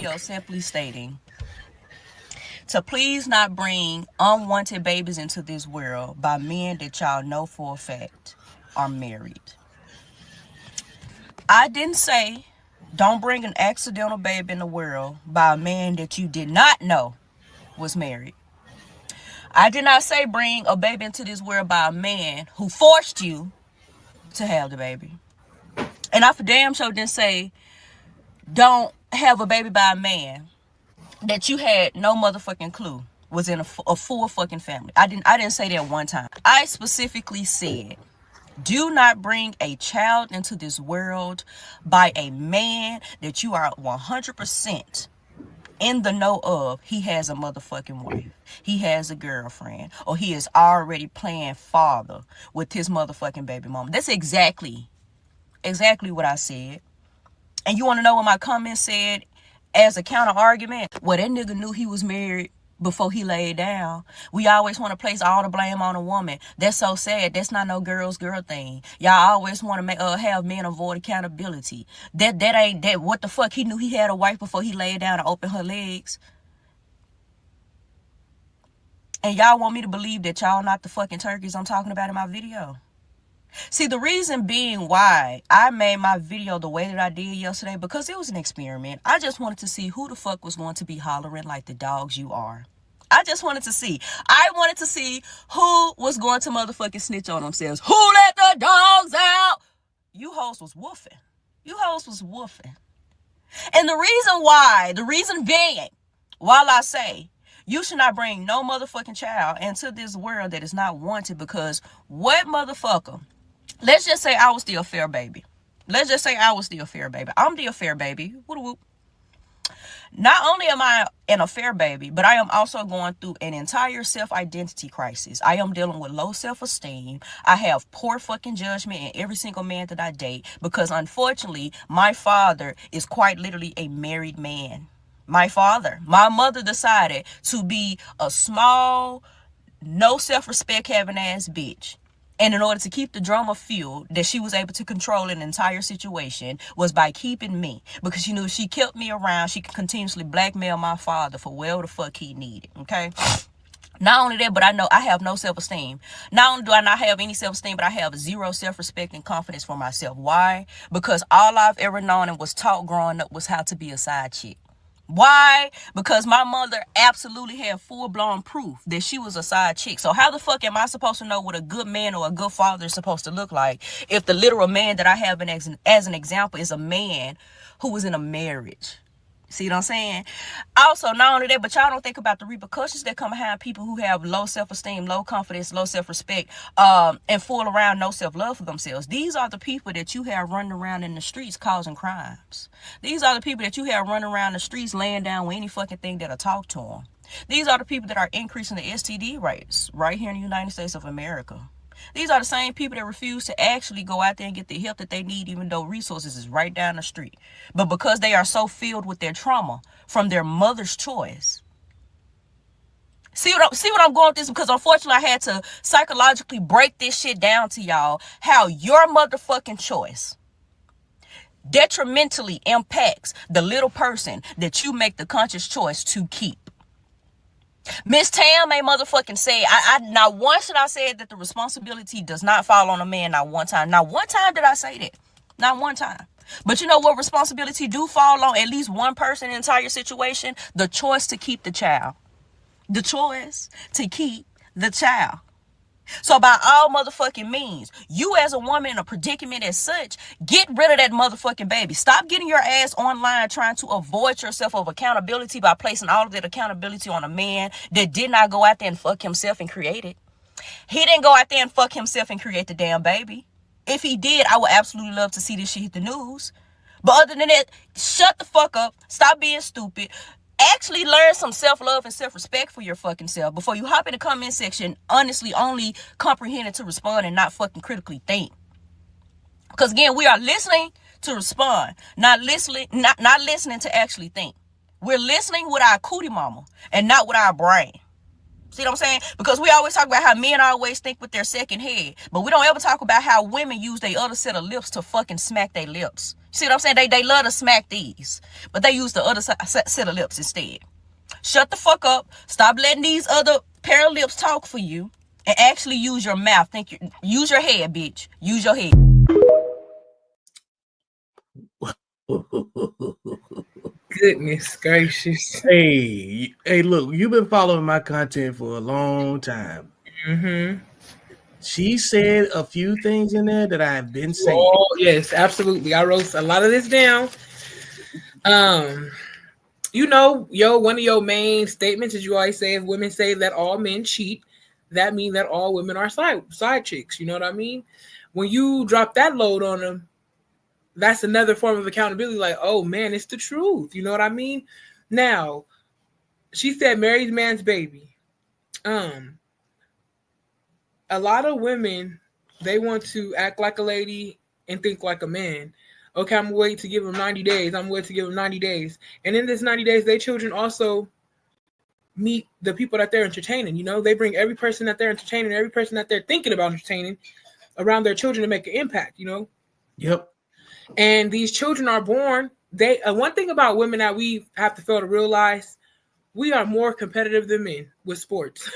video simply stating to please not bring unwanted babies into this world by men that y'all know for a fact are married. I didn't say don't bring an accidental baby in the world by a man that you did not know was married. I did not say bring a baby into this world by a man who forced you to have the baby. And I for damn sure didn't say don't have a baby by a man that you had no motherfucking clue was in a full fucking family. I didn't say that one time. I specifically said do not bring a child into this world by a man that you are 100% in the know of. He has a motherfucking wife. He has a girlfriend. Or he is already playing father with his motherfucking baby mama. That's exactly what I said. And you want to know what my comment said as a counter argument? Well, that nigga knew he was married before he laid down. We always want to place all the blame on a woman. That's so sad. That's not no girl thing. Y'all always want to have men avoid accountability. That ain't that. What the fuck? He knew he had a wife before he laid down and opened her legs. And y'all want me to believe that y'all not the fucking turkeys I'm talking about in my video. See, the reason being why I made my video the way that I did yesterday, because it was an experiment. I just wanted to see who the fuck was going to be hollering like the dogs you are. I just wanted to see. I wanted to see who was going to motherfucking snitch on themselves. Who let the dogs out? You hoes was woofing. You hoes was woofing. And the reason being, while I say, you should not bring no motherfucking child into this world that is not wanted, because what motherfucker? Let's just say I was the affair baby. I'm the affair baby. Whoop. Not only am I an affair baby, but I am also going through an entire self-identity crisis. I am dealing with low self-esteem. I have poor fucking judgment in every single man that I date, because unfortunately, my father is quite literally a married man. My mother decided to be a small, no self-respect having ass bitch. And in order to keep the drama fueled, that she was able to control an entire situation was by keeping me. Because she knew if she kept me around, she could continuously blackmail my father for whatever the fuck he needed. Okay? Not only that, but I know I have no self-esteem. Not only do I not have any self-esteem, but I have zero self-respect and confidence for myself. Why? Because all I've ever known and was taught growing up was how to be a side chick. Why? Because my mother absolutely had full-blown proof that she was a side chick. So how the fuck am I supposed to know what a good man or a good father is supposed to look like if the literal man that I have as an example is a man who was in a marriage? See what I'm saying? Also, not only that, but y'all don't think about the repercussions that come behind people who have low self-esteem, low confidence, low self-respect, and fool around no self-love for themselves. These are the people that you have running around in the streets causing crimes. These are the people that you have running around the streets laying down with any fucking thing that'll talk to them. These are the people that are increasing the STD rates right here in the United States of America. These are the same people that refuse to actually go out there and get the help that they need, even though resources is right down the street. But because they are so filled with their trauma from their mother's choice. See what I'm going with this? Because unfortunately I had to psychologically break this shit down to y'all, how your motherfucking choice detrimentally impacts the little person that you make the conscious choice to keep. Miss Tam may motherfucking say, I not once did I say that the responsibility does not fall on a man, not one time. Not one time did I say that. Not one time. But you know what responsibility do fall on at least one person in the entire situation? The choice to keep the child. The choice to keep the child. So by all motherfucking means, you as a woman in a predicament as such, get rid of that motherfucking baby. Stop getting your ass online trying to avoid yourself of accountability by placing all of that accountability on a man that did not go out there and fuck himself and create it. He didn't go out there and fuck himself and create the damn baby. If he did, I would absolutely love to see this shit hit the news. But other than that, shut the fuck up. Stop being stupid. Actually learn some self-love and self-respect for your fucking self before you hop in the comment section honestly only comprehending to respond and not fucking critically think. Because again, we are listening to respond, not listening to actually think. We're listening with our cootie mama and not with our brain. See what I'm saying? Because we always talk about how men always think with their second head, but we don't ever talk about how women use their other set of lips to fucking smack their lips. See what I'm saying? They love to smack these, but they use the other set of lips instead. Shut the fuck up. Stop letting these other pair of lips talk for you, and actually use your mouth. Use your head, bitch. Use your head. Goodness gracious. Hey, look, you've been following my content for a long time. Mm-hmm. She said a few things in there that I have been saying. Oh, yes, absolutely. I wrote a lot of this down. You know, one of your main statements is you always say if women say that all men cheat, that means that all women are side chicks. You know what I mean? When you drop that load on them, that's another form of accountability. Like, oh man, it's the truth. You know what I mean? Now, she said married man's baby. A lot of women, they want to act like a lady and think like a man. Okay, I'm waiting to give them 90 days. I'm waiting to give them 90 days. And in this 90 days, their children also meet the people that they're entertaining. You know, they bring every person that they're entertaining, every person that they're thinking about entertaining around their children to make an impact, you know? Yep. And these children are born. One thing about women that we have to fail to realize, we are more competitive than men with sports.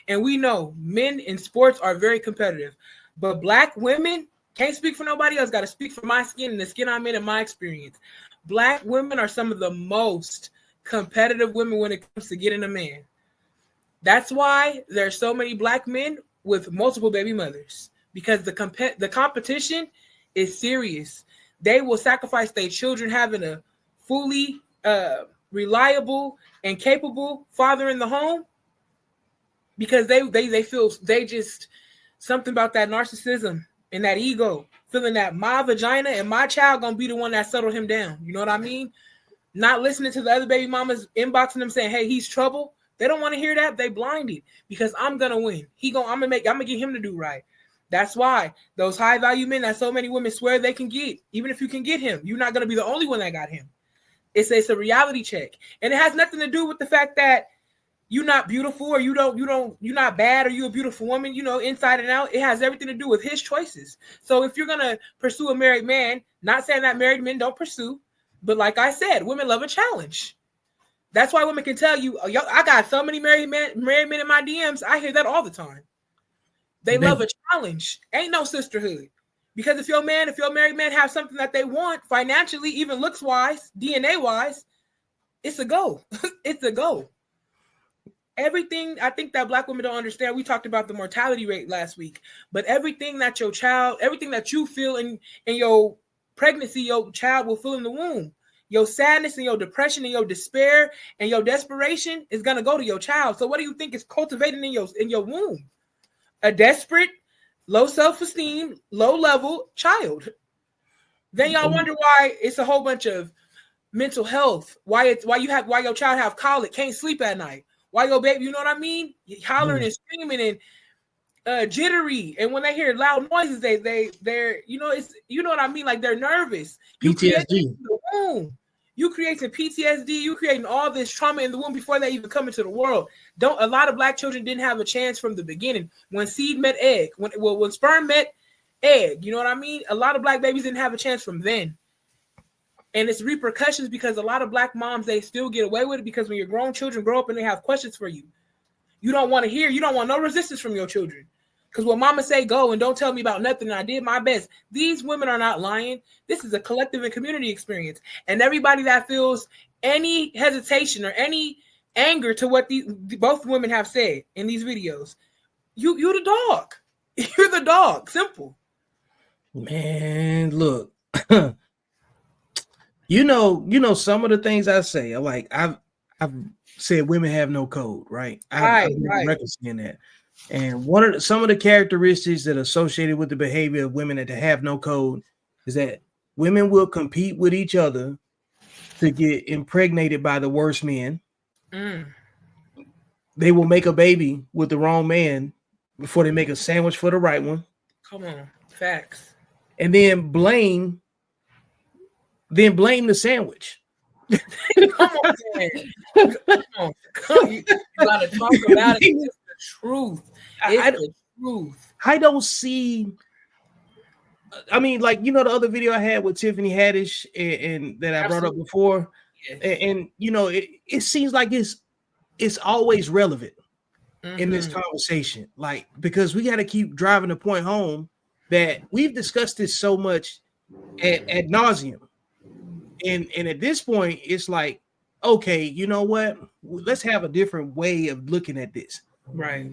And we know men in sports are very competitive. But Black women, can't speak for nobody else, got to speak for my skin and the skin I'm in and my experience. Black women are some of the most competitive women when it comes to getting a man. That's why there's so many Black men with multiple baby mothers, because the competition is serious. They will sacrifice their children having a fully reliable and capable father in the home, because they feel something about that narcissism and that ego, feeling that my vagina and my child gonna be the one that settled him down. You know what I mean? Not listening to the other baby mamas inboxing them saying, hey, he's trouble. They don't want to hear that. They blinded, because I'm gonna win. I'm gonna get him to do right. That's why those high value men that so many women swear they can get, even if you can get him, you're not gonna be the only one that got him. It's a reality check, and it has nothing to do with the fact that you're not beautiful or you're not bad or you're a beautiful woman. You know, inside and out, it has everything to do with his choices. So if you're gonna pursue a married man, not saying that married men don't pursue, but like I said, women love a challenge. That's why women can tell you, oh, I got so many married men in my DMs. I hear that all the time. They love a challenge. Ain't no sisterhood. Because if your married man have something that they want financially, even looks wise, DNA wise, it's a go. It's a go. Everything I think that Black women don't understand. We talked about the mortality rate last week, but everything that you feel in your pregnancy, your child will feel in the womb. Your sadness and your depression and your despair and your desperation is gonna go to your child. So what do you think is cultivating in your womb? A desperate, low self-esteem, low-level child. Then y'all wonder why it's a whole bunch of mental health. Why your child have colic, can't sleep at night. Why your baby, you know what I mean? Hollering and screaming and jittery. And when they hear loud noises, they're you know what I mean? Like they're nervous. PTSD. You creating PTSD. You creating all this trauma in the womb before they even come into the world. A lot of Black children didn't have a chance from the beginning. When seed met egg, when sperm met egg, you know what I mean? A lot of Black babies didn't have a chance from then. And it's repercussions, because a lot of Black moms, they still get away with it, because when your grown children grow up and they have questions for you, you don't want to hear, you don't want no resistance from your children. Because when mama say go and don't tell me about nothing, and I did my best. These women are not lying. This is a collective and community experience. And everybody that feels any hesitation or any anger to what both women have said in these videos, you're the dog. You're the dog. Simple. Man, look. You know, some of the things I say, like I've said women have no code, right? I've been referencing that. And some of the characteristics that are associated with the behavior of women that have no code is that women will compete with each other to get impregnated by the worst men. They will make a baby with the wrong man before they make a sandwich for the right one. Come on, facts. And then blame the sandwich. Come on, man. Come on. You gotta talk about it. It's the truth. It's the truth. I don't see I mean, like, you know, the other video I had with Tiffany Haddish and that I brought up before, and you know, it seems like it's always relevant in this conversation, like, because we got to keep driving the point home that we've discussed this so much ad nauseum, and at this point, it's like, okay, you know what? Let's have a different way of looking at this. Right.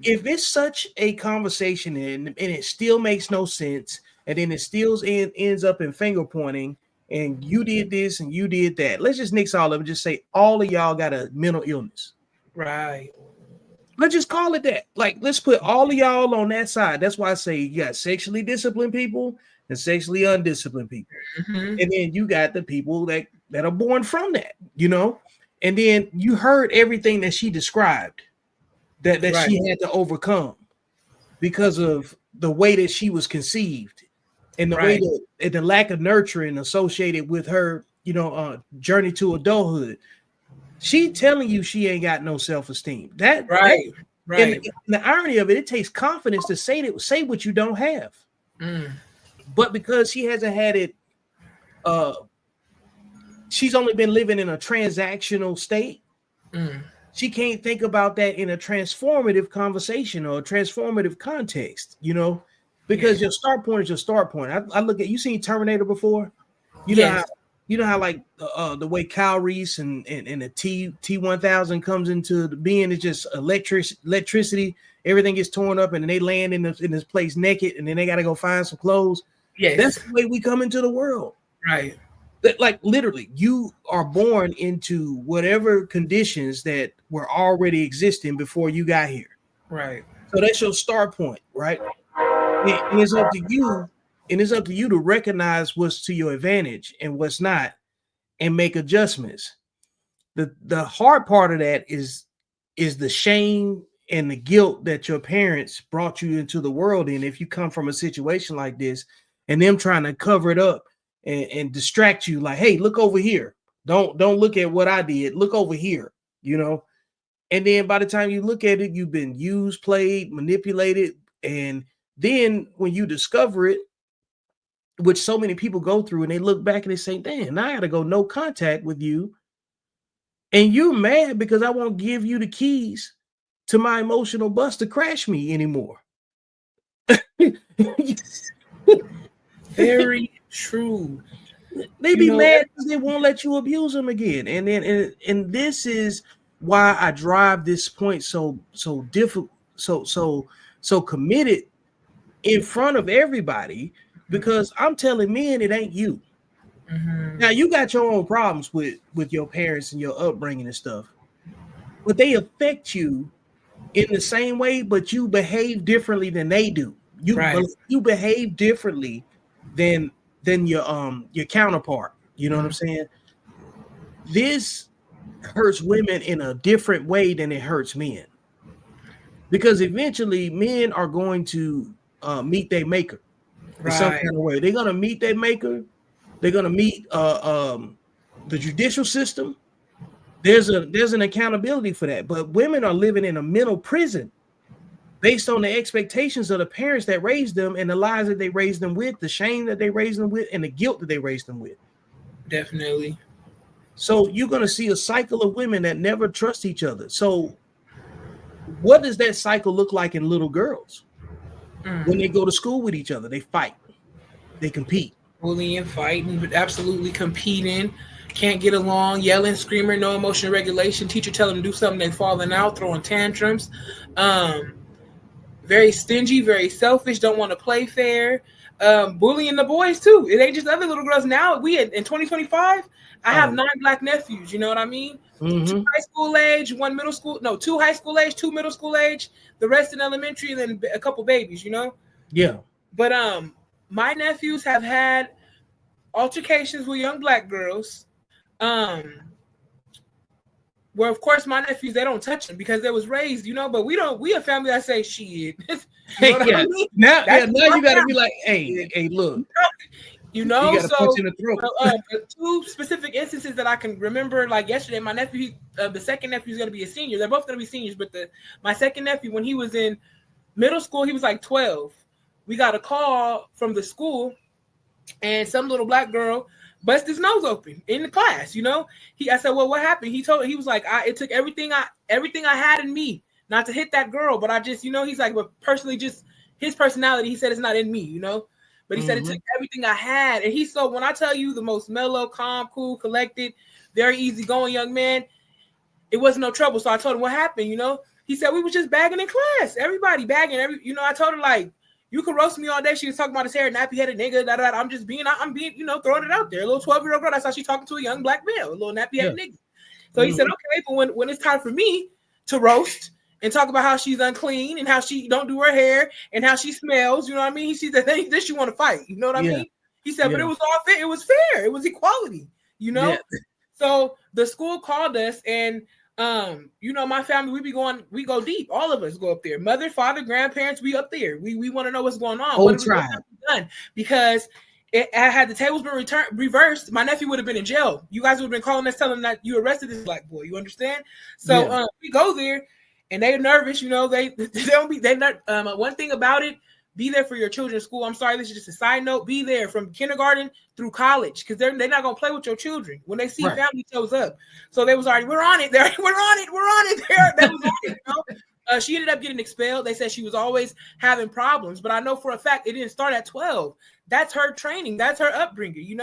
If it's such a conversation and it still makes no sense, and then it still ends up in finger pointing, and you did this and you did that. Let's just nix all of it. Just say all of y'all got a mental illness. Right. Let's just call it that. Like, let's put all of y'all on that side. That's why I say you got sexually disciplined people and sexually undisciplined people. And then you got the people that are born from that, you know? And then you heard everything that she described that right. She had to overcome because of the way that she was conceived and the way that and the lack of nurturing associated with her, you know, journey to adulthood. She telling you she ain't got no self-esteem. That right. And the irony of it, it takes confidence to say what you don't have. But because she hasn't had it, she's only been living in a transactional state. She can't think about that in a transformative conversation or a transformative context, you know, because your start point is your start point. I look at, you seen Terminator before? You know how like the way Kyle Reese and the T-1000 comes into the being is just electricity. Everything gets torn up and then they land in this place naked and then they got to go find some clothes. Yes. That's the way we come into the world. Right. Like literally, you are born into whatever conditions that were already existing before you got here. Right. So that's your start point, right? And it's up to you. And it's up to you to recognize what's to your advantage and what's not, and make adjustments. The hard part of that is the shame and the guilt that your parents brought you into the world in. If you come from a situation like this, and them trying to cover it up and distract you, like, hey, look over here. Don't look at what I did. Look over here, you know. And then by the time you look at it, you've been used, played, manipulated, and then when you discover it, which so many people go through, and they look back and they say, damn, now I gotta go no contact with you. And you're mad because I won't give you the keys to my emotional bus to crash me anymore. Very true. They be mad because they won't let you abuse them again. And then and this is why I drive this point so difficult, so committed in front of everybody. Because I'm telling men it ain't you. Now you got your own problems with your parents and your upbringing and stuff, but they affect you in the same way, but you behave differently than they do. You behave differently than your counterpart. You know what I'm saying? This hurts women in a different way than it hurts men, because eventually men are going to meet their maker. In some kind of way. They're gonna meet their maker. They're gonna meet the judicial system. There's an accountability for that. But women are living in a mental prison based on the expectations of the parents that raised them and the lies that they raised them with, the shame that they raised them with, and the guilt that they raised them with. Definitely. So you're gonna see a cycle of women that never trust each other. So what does that cycle look like in little girls? When they go to school with each other, they fight, they compete, bullying, fighting, absolutely competing, can't get along, yelling, screaming, no emotional regulation. Teacher tell them to do something, they falling out, throwing tantrums. Very stingy, very selfish, don't want to play fair. Bullying the boys too. It ain't just other little girls. Now in 2025, I have 9 black nephews. You know what I mean? 2 high school age, 1 middle school. No, 2 high school age, 2 middle school age. The rest in elementary, and then a couple babies. You know? Yeah. But my nephews have had altercations with young black girls. Where of course my nephews, they don't touch them because they was raised, you know. But we a family that say shit. You know I mean? Now you gotta be like, hey, look. You know, you gotta punch in the throat. 2 specific instances that I can remember, like yesterday, my nephew, the second nephew is going to be a senior. They're both going to be seniors, but my second nephew, when he was in middle school, he was like 12. we got a call from the school, and some little black girl bust his nose open in the class. I said, well, what happened? He was like, it took everything I had in me not to hit that girl, but I just, he's like, but personally, just his personality, he said it's not in me, but he said it took everything I had. And he's so, when I tell you, the most mellow, calm, cool, collected, very easygoing young man, it wasn't no trouble. So I told him what happened. He said we was just bagging in class, everybody bagging. I told her, like, you could roast me all day. She was talking about his hair, nappy headed nigga. I'm being, throwing it out there. A little 12-year-old girl. That's how she's talking to a young black male, a little nappy headed nigga. So he said, okay, but when it's time for me to roast and talk about how she's unclean and how she don't do her hair and how she smells, you know what I mean? He said, then she want to fight. You know what I mean? He said, but it was all fair. It was fair. It was equality. So the school called us, and my family, we go deep. All of us go up there. Mother, father, grandparents, we up there. We want to know what's going on. What have we done? Because had the tables been reversed, my nephew would have been in jail. You guys would have been calling us, telling them that you arrested this black boy. You understand? So we go there, and they're nervous. They don't be. They not. One thing about it. Be there for your children's school. I'm sorry, this is just a side note. Be there from kindergarten through college, because they're not gonna play with your children when they see family shows up. So they was already, we're on it. We're on it. That was on it. She ended up getting expelled. They said she was always having problems, but I know for a fact it didn't start at 12. That's her training. That's her upbringing.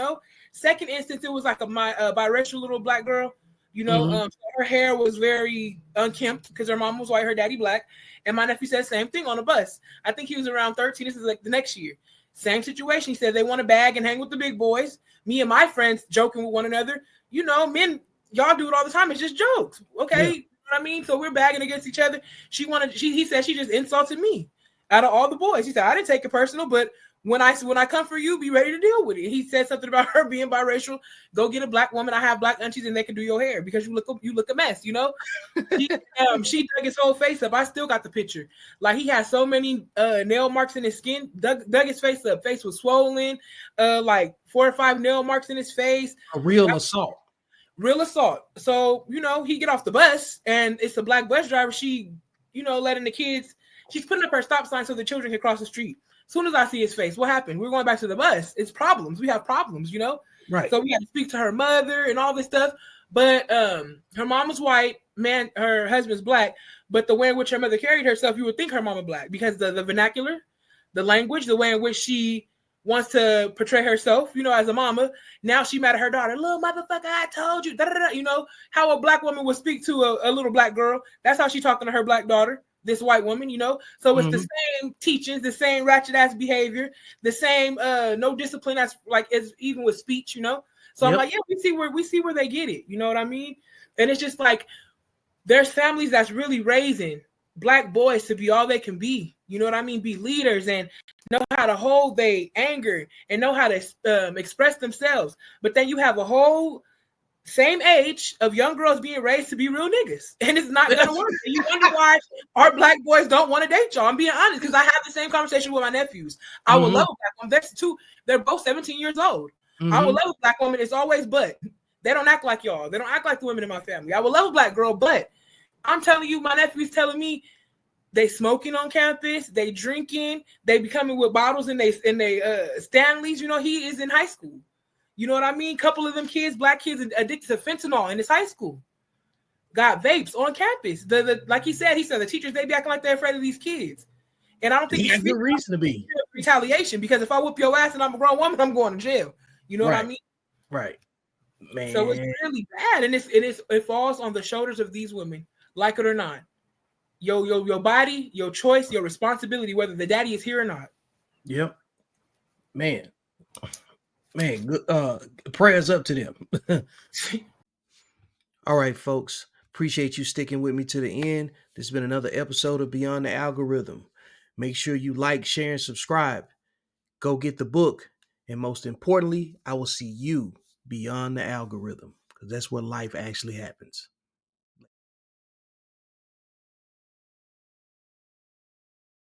Second instance, it was like a biracial little black girl. Her hair was very unkempt because her mom was white, her daddy black. And my nephew said the same thing on the bus. I think he was around 13. This is like the next year. Same situation. He said they want to bag and hang with the big boys. Me and my friends joking with one another. Men, y'all do it all the time. It's just jokes. Okay. You know what I mean? So we're bagging against each other. He said she just insulted me out of all the boys. He said, I didn't take it personal, but when I come for you, be ready to deal with it. He said something about her being biracial. Go get a black woman. I have black aunties, and they can do your hair because you look a mess. She dug his whole face up. I still got the picture. Like, he had so many nail marks in his skin. Dug his face up. Face was swollen. Like 4 or 5 nail marks in his face. A real assault. Real assault. So he get off the bus, and it's a black bus driver. She letting the kids. She's putting up her stop sign so the children can cross the street. As soon as I see his face, what happened? We're going back to the bus. It's problems. We have problems, Right. So we had to speak to her mother and all this stuff. But her mom was white, her husband's black. But the way in which her mother carried herself, you would think her mom was black, because the vernacular, the language, the way in which she wants to portray herself, as a mama. Now she mad at her daughter. Little motherfucker, I told you. How a black woman would speak to a little black girl. That's how she talking to her black daughter. This white woman, so it's the same teachings, the same ratchet ass behavior, the same no discipline as even with speech, So I'm like, we see where they get it, you know what I mean? And it's just like, there's families that's really raising black boys to be all they can be, you know what I mean? Be leaders and know how to hold their anger and know how to express themselves. But then you have a whole same age of young girls being raised to be real niggas, and it's not gonna work. And you wonder why our black boys don't want to date y'all. I'm being honest, because I have the same conversation with my nephews. I would love a black woman. There's two. They're both 17 years old. I would love a black woman. It's always but. They don't act like y'all. They don't act like the women in my family. I would love a black girl, but I'm telling you, my nephew's telling me they smoking on campus, they drinking, they be coming with bottles in they Stanleys. He is in high school. You know what I mean? Couple of them kids, black kids, addicted to fentanyl in his high school. Got vapes on campus. Like he said the teachers, they be acting like they're afraid of these kids. And I don't think it's a reason to be retaliation, because if I whoop your ass and I'm a grown woman, I'm going to jail. You know what I mean? Right. Man. So it's really bad. And it falls on the shoulders of these women, like it or not. Your body, your choice, your responsibility, whether the daddy is here or not. Yep. Man, good prayers up to them. All right, folks. Appreciate you sticking with me to the end. This has been another episode of Beyond the Algorithm. Make sure you like, share, and subscribe. Go get the book. And most importantly, I will see you beyond the algorithm, because that's where life actually happens.